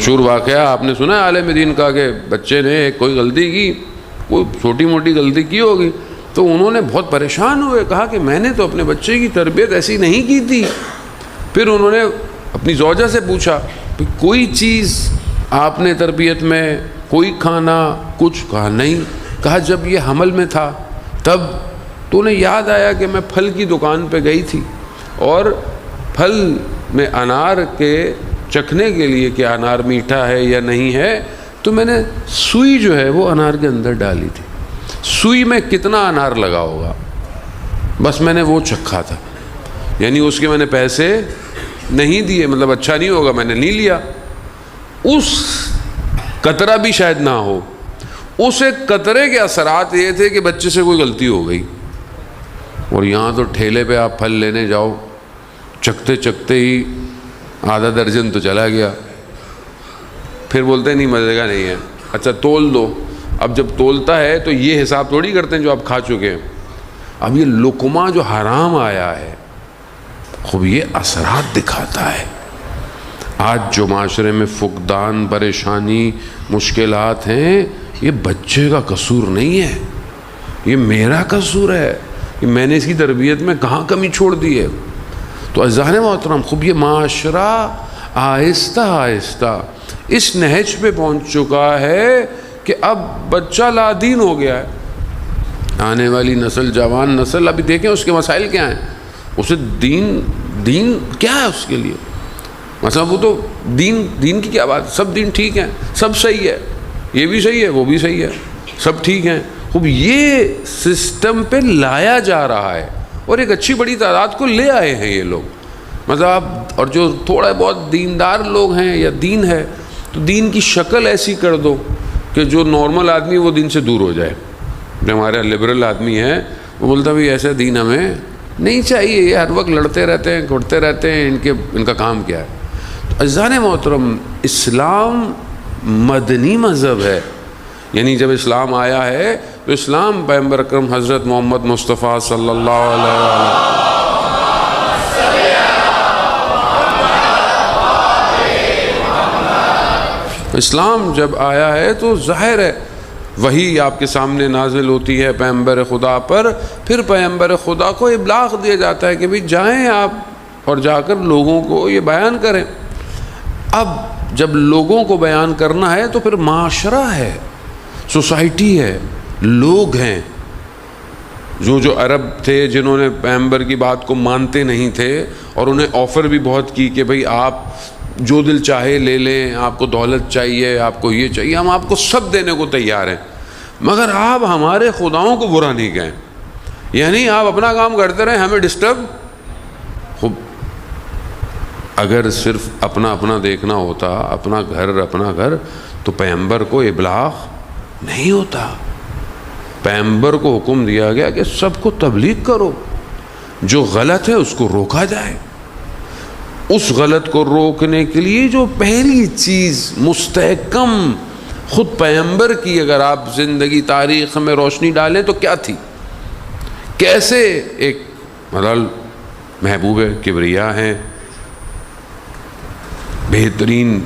مشہور واقعہ آپ نے سنا ہے عالم دین کا کہ بچے نے کوئی غلطی کی، کوئی چھوٹی موٹی غلطی کی ہوگی، تو انہوں نے بہت پریشان ہوئے، کہا کہ میں نے تو اپنے بچے کی تربیت ایسی نہیں کی تھی۔ پھر انہوں نے اپنی زوجہ سے پوچھا کہ کوئی چیز آپ نے تربیت میں، کوئی کھانا کچھ؟ کہا نہیں۔ کہا جب یہ حمل میں تھا تب؟ تو انہیں یاد آیا کہ میں پھل کی دکان پہ گئی تھی اور پھل میں انار کے چکھنے کے لیے کہ انار میٹھا ہے یا نہیں ہے، تو میں نے سوئی جو ہے وہ انار کے اندر ڈالی تھی، سوئی میں کتنا انار لگا ہوگا، بس میں نے وہ چکھا تھا، یعنی اس کے میں نے پیسے نہیں دیے، مطلب اچھا نہیں ہوگا میں نے نہیں لیا۔ اس قطرہ بھی شاید نہ ہو، اس ایک قطرے کے اثرات یہ تھے کہ بچے سے کوئی غلطی ہو گئی، اور یہاں تو ٹھیلے پہ آپ پھل لینے جاؤ، چکھتے چکھتے ہی آدھا درجن تو چلا گیا، پھر بولتے نہیں مزے کا نہیں ہے، اچھا تول دو۔ اب جب تولتا ہے تو یہ حساب تھوڑی کرتے ہیں جو آپ کھا چکے ہیں، اب یہ لقمہ جو حرام آیا ہے خوب یہ اثرات دکھاتا ہے۔ آج جو معاشرے میں فقدان، پریشانی، مشکلات ہیں، یہ بچے کا قصور نہیں ہے، یہ میرا قصور ہے کہ میں نے اس کی تربیت میں کہاں کمی چھوڑ دی ہے۔ تو عزیزان محترم، خوب یہ معاشرہ آہستہ آہستہ اس نہج پہ پہنچ چکا ہے کہ اب بچہ لادین ہو گیا ہے۔ آنے والی نسل، جوان نسل، ابھی دیکھیں اس کے مسائل کیا ہیں، اسے دین کیا ہے اس کے لیے، مثلا وہ تو دین کی کیا بات، سب دین ٹھیک ہیں، سب صحیح ہے، یہ بھی صحیح ہے وہ بھی صحیح ہے، سب ٹھیک ہیں۔ خوب یہ سسٹم پہ لایا جا رہا ہے اور ایک اچھی بڑی تعداد کو لے آئے ہیں یہ لوگ، مطلب اور جو تھوڑا بہت دیندار لوگ ہیں یا دین ہے تو دین کی شکل ایسی کر دو کہ جو نارمل آدمی وہ دین سے دور ہو جائے۔ جو ہمارا لبرل آدمی ہے وہ بولتا بھائی ایسا دین ہمیں نہیں چاہیے، یہ ہر وقت لڑتے رہتے ہیں، گھٹتے رہتے ہیں، ان کا کام کیا ہے۔ تو عزیزان محترم، اسلام مدنی مذہب ہے، یعنی جب اسلام آیا ہے تو اسلام پیغمبر اکرم حضرت محمد مصطفیٰ صلی اللہ علیہ وسلم اسلام جب آیا ہے تو ظاہر ہے وحی آپ کے سامنے نازل ہوتی ہے پیغمبر خدا پر، پھر پیغمبر خدا کو ابلاغ دیا جاتا ہے کہ بھئی جائیں آپ اور جا کر لوگوں کو یہ بیان کریں۔ اب جب لوگوں کو بیان کرنا ہے تو پھر معاشرہ ہے، سوسائٹی ہے، لوگ ہیں۔ جو عرب تھے جنہوں نے پیغمبر کی بات کو مانتے نہیں تھے اور انہیں آفر بھی بہت کی کہ بھئی آپ جو دل چاہے لے لیں، آپ کو دولت چاہیے، آپ کو یہ چاہیے، ہم آپ کو سب دینے کو تیار ہیں، مگر آپ ہمارے خداؤں کو برا نہیں کہیں، یعنی آپ اپنا کام کرتے رہیں، ہمیں ڈسٹرب۔ خوب اگر صرف اپنا دیکھنا ہوتا، اپنا گھر تو پیغمبر کو ابلاغ نہیں ہوتا۔ پیغمبر کو حکم دیا گیا کہ سب کو تبلیغ کرو، جو غلط ہے اس کو روکا جائے۔ اس غلط کو روکنے کے لیے جو پہلی چیز مستحکم خود پیغمبر کی اگر آپ زندگی تاریخ میں روشنی ڈالیں تو کیا تھی، کیسے ایک محبوب کبریا ہیں، بہترین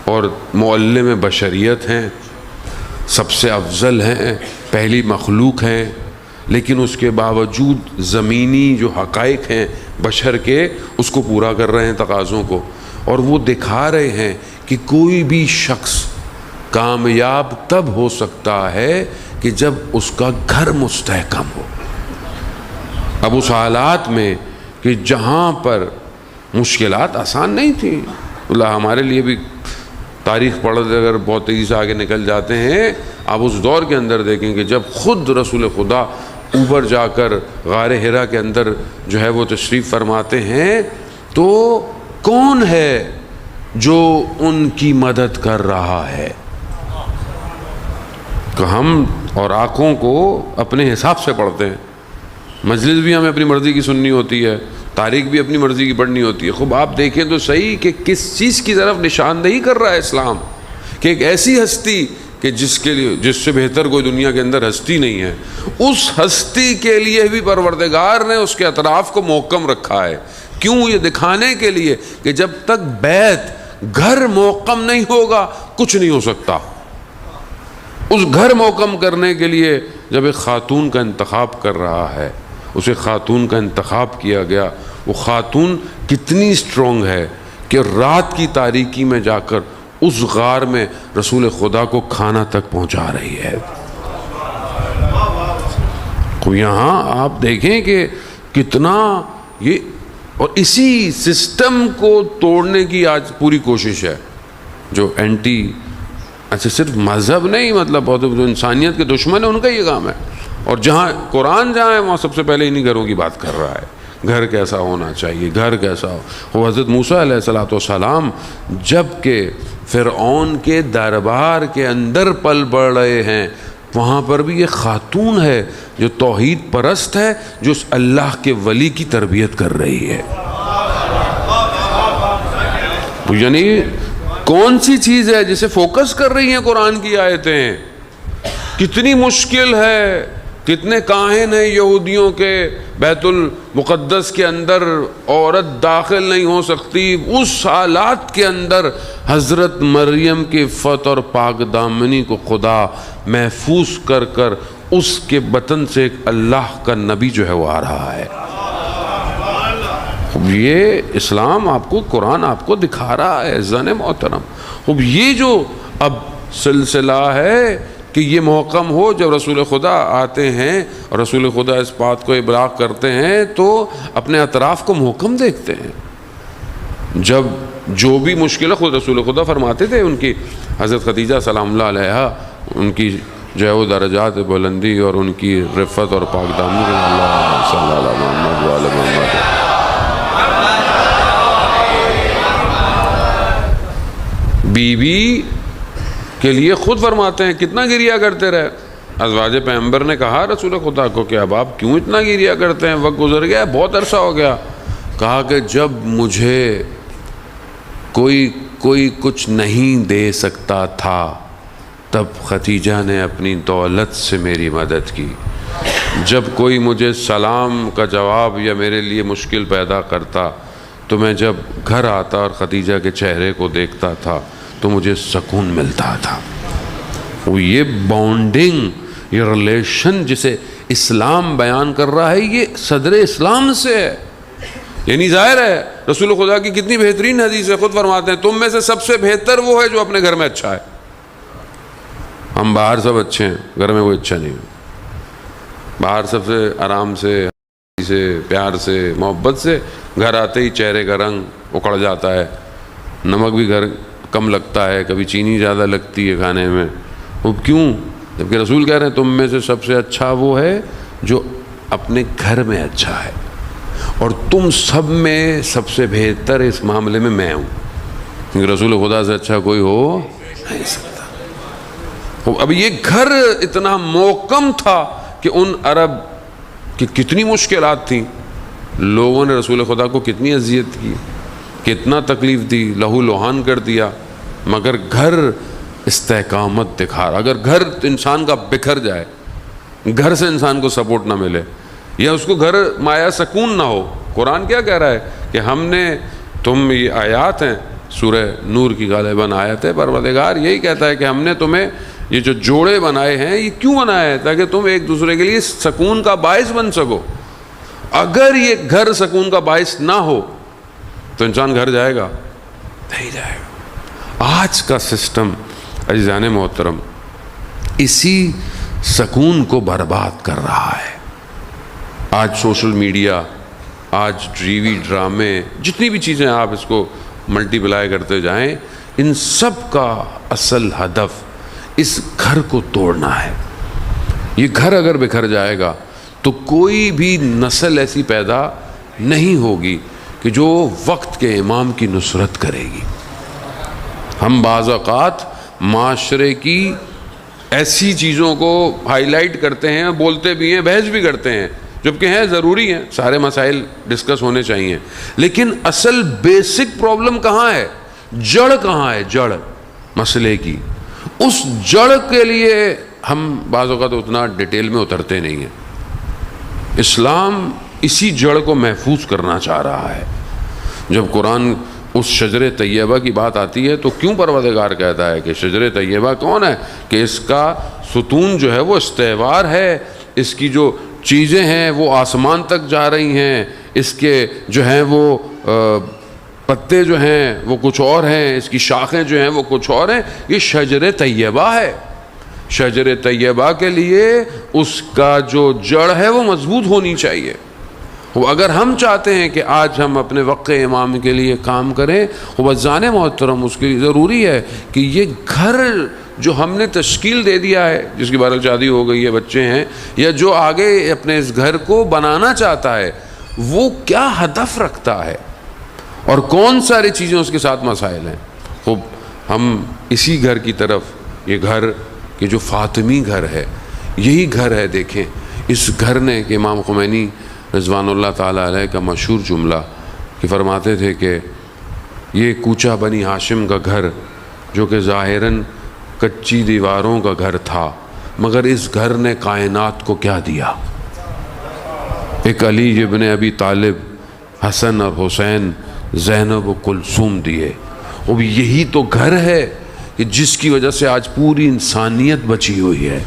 اور معلم بشریت ہیں، سب سے افضل ہیں، پہلی مخلوق ہیں، لیکن اس کے باوجود زمینی جو حقائق ہیں بشر کے اس کو پورا کر رہے ہیں تقاضوں کو، اور وہ دکھا رہے ہیں کہ کوئی بھی شخص کامیاب تب ہو سکتا ہے کہ جب اس کا گھر مستحکم ہو۔ اب اس حالات میں کہ جہاں پر مشکلات آسان نہیں تھی، اللہ ہمارے لیے بھی تاریخ پڑھتے اگر بہت تیزی سے آگے نکل جاتے ہیں، آپ اس دور کے اندر دیکھیں کہ جب خود رسول خدا اوپر جا کر غار حرا کے اندر جو ہے وہ تشریف فرماتے ہیں تو کون ہے جو ان کی مدد کر رہا ہے؟ کہ ہم اور آنکھوں کو اپنے حساب سے پڑھتے ہیں، مجلس بھی ہمیں اپنی مرضی کی سننی ہوتی ہے، تاریخ بھی اپنی مرضی کی پڑھنی ہوتی ہے۔ خوب آپ دیکھیں تو صحیح کہ کس چیز کی طرف نشاندہی کر رہا ہے اسلام، کہ ایک ایسی ہستی کہ جس سے بہتر کوئی دنیا کے اندر ہستی نہیں ہے، اس ہستی کے لیے بھی پروردگار نے اس کے اطراف کو محکم رکھا ہے۔ کیوں؟ یہ دکھانے کے لیے کہ جب تک بیعت گھر محکم نہیں ہوگا کچھ نہیں ہو سکتا۔ اس گھر محکم کرنے کے لیے جب ایک خاتون کا انتخاب کر رہا ہے، اسے خاتون کا انتخاب کیا گیا، وہ خاتون کتنی اسٹرانگ ہے کہ رات کی تاریکی میں جا کر اس غار میں رسول خدا کو کھانا تک پہنچا رہی ہے۔ تو یہاں آپ دیکھیں کہ کتنا یہ، اور اسی سسٹم کو توڑنے کی آج پوری کوشش ہے جو اینٹی، اچھا صرف مذہب نہیں، مطلب بہت جو انسانیت کے دشمن ہیں ان کا یہ کام ہے، اور جہاں قرآن جہاں ہے وہاں سب سے پہلے انہی گھروں کی بات کر رہا ہے، گھر کیسا ہونا چاہیے، گھر کیسا ہو۔ وہ حضرت موسیٰ علیہ السلام جب کہ فرعون کے دربار کے اندر پل بڑھ رہے ہیں، وہاں پر بھی یہ خاتون ہے جو توحید پرست ہے، جو اس اللہ کے ولی کی تربیت کر رہی ہے۔ یعنی کون سی چیز ہے جسے فوکس کر رہی ہیں قرآن کی آیتیں؟ کتنی مشکل ہے، کتنے کاہن ہیں یہودیوں کے بیت المقدس کے اندر عورت داخل نہیں ہو سکتی، اس حالات کے اندر حضرت مریم کی عفت اور پاک دامنی کو خدا محفوظ کر کر اس کے بطن سے ایک اللہ کا نبی جو ہے وہ آ رہا ہے۔ یہ اسلام آپ کو، قرآن آپ کو دکھا رہا ہے عزیزان محترم۔ اب یہ جو اب سلسلہ ہے کہ یہ محکم ہو، جب رسول خدا آتے ہیں اور رسول خدا اس بات کو ابلاغ کرتے ہیں تو اپنے اطراف کو محکم دیکھتے ہیں۔ جب جو بھی مشکل ہے، خود رسول خدا فرماتے تھے، ان کی حضرت خدیجہ سلام اللہ علیہا، ان کی جو ہے وہ درجات بلندی اور ان کی رفت اور پاک دامنی، اللہ صلی اللہ علیہ محمد و آل محمد۔ بیوی کے لیے خود فرماتے ہیں کتنا گریا کرتے رہے۔ ازواج پیغمبر نے کہا رسول خدا کو کہ اب آپ کیوں اتنا گریا کرتے ہیں، وقت گزر گیا، بہت عرصہ ہو گیا۔ کہا کہ جب مجھے کوئی کچھ نہیں دے سکتا تھا تب خدیجہ نے اپنی دولت سے میری مدد کی، جب کوئی مجھے سلام کا جواب یا میرے لیے مشکل پیدا کرتا تو میں جب گھر آتا اور خدیجہ کے چہرے کو دیکھتا تھا تو مجھے سکون ملتا تھا۔ وہ یہ بانڈنگ، یہ ریلیشن جسے اسلام بیان کر رہا ہے، یہ صدر اسلام سے ہے۔ یعنی ظاہر ہے رسول خدا کی کتنی بہترین حدیث ہے، خود فرماتے ہیں تم میں سے سب سے بہتر وہ ہے جو اپنے گھر میں اچھا ہے۔ ہم باہر سب اچھے ہیں، گھر میں کوئی اچھا نہیں ہے۔ باہر سب سے آرام سے پیار سے محبت سے، گھر آتے ہی چہرے کا رنگ اکڑ جاتا ہے، نمک بھی گھر کم لگتا ہے، کبھی چینی زیادہ لگتی ہے کھانے میں۔ وہ کیوں؟ جبکہ رسول کہہ رہے ہیں تم میں سے سب سے اچھا وہ ہے جو اپنے گھر میں اچھا ہے، اور تم سب میں سب سے بہتر اس معاملے میں میں ہوں، کیونکہ رسول خدا سے اچھا کوئی ہو نہیں سکتا۔ اب یہ گھر اتنا محکم تھا کہ ان عرب کی کتنی مشکلات تھیں، لوگوں نے رسول خدا کو کتنی اذیت کی، کتنا تکلیف دی، لہو لوہان کر دیا، مگر گھر استحکامت دکھا رہا۔ اگر گھر انسان کا بکھر جائے، گھر سے انسان کو سپورٹ نہ ملے، یا اس کو گھر مایا سکون نہ ہو، قرآن کیا کہہ رہا ہے کہ ہم نے تم، یہ آیات ہیں سورہ نور کی غالباً آیت ہے، پروردگار یہی کہتا ہے کہ ہم نے تمہیں یہ جو جوڑے بنائے ہیں یہ کیوں بنائے ہیں؟ تاکہ تم ایک دوسرے کے لیے سکون کا باعث بن سکو۔ اگر یہ گھر سکون کا باعث نہ ہو تو انسان گھر جائے گا نہیں جائے گا۔ آج کا سسٹم عزیزان محترم اسی سکون کو برباد کر رہا ہے۔ آج سوشل میڈیا، آج ٹی وی ڈرامے، جتنی بھی چیزیں آپ اس کو ملٹی پلائی کرتے جائیں، ان سب کا اصل ہدف اس گھر کو توڑنا ہے۔ یہ گھر اگر بکھر جائے گا تو کوئی بھی نسل ایسی پیدا نہیں ہوگی کہ جو وقت کے امام کی نصرت کرے گی۔ ہم بعض اوقات معاشرے کی ایسی چیزوں کو ہائی لائٹ کرتے ہیں، بولتے بھی ہیں، بحث بھی کرتے ہیں، جبکہ ہیں ضروری ہیں، سارے مسائل ڈسکس ہونے چاہیے، لیکن اصل بیسک پرابلم کہاں ہے، جڑ کہاں ہے، جڑ مسئلے کی، اس جڑ کے لیے ہم بعض اوقات اتنا ڈیٹیل میں اترتے نہیں ہیں۔ اسلام اسی جڑ کو محفوظ کرنا چاہ رہا ہے۔ جب قرآن اس شجر طیبہ کی بات آتی ہے تو کیوں پروردگار کہتا ہے کہ شجر طیبہ کون ہے؟ کہ اس کا ستون جو ہے وہ استوار ہے، اس کی جو چیزیں ہیں وہ آسمان تک جا رہی ہیں، اس کے جو ہیں وہ پتے جو ہیں وہ کچھ اور ہیں، اس کی شاخیں جو ہیں وہ کچھ اور ہیں۔ یہ شجر طیبہ ہے۔ شجر طیبہ کے لیے اس کا جو جڑ ہے وہ مضبوط ہونی چاہیے۔ اگر ہم چاہتے ہیں کہ آج ہم اپنے وقت امام کے لیے کام کریں، وزان محترم اس کے لیے ضروری ہے کہ یہ گھر جو ہم نے تشکیل دے دیا ہے، جس کی بہرحال شادی ہو گئی ہے، بچے ہیں، یا جو آگے اپنے اس گھر کو بنانا چاہتا ہے، وہ کیا ہدف رکھتا ہے اور کون ساری چیزیں اس کے ساتھ مسائل ہیں۔ خوب ہم اسی گھر کی طرف، یہ گھر کہ جو فاطمی گھر ہے، یہی گھر ہے۔ دیکھیں اس گھر نے کہ امام خمینی رضوان اللہ تعالیٰ علیہ کا مشہور جملہ کہ فرماتے تھے کہ یہ کوچہ بنی ہاشم کا گھر جو کہ ظاہراً کچی دیواروں کا گھر تھا، مگر اس گھر نے کائنات کو کیا دیا؟ ایک علی ابن ابی طالب، حسن اور حسین، زینب و کلثوم دیے۔ اب یہی تو گھر ہے کہ جس کی وجہ سے آج پوری انسانیت بچی ہوئی ہے۔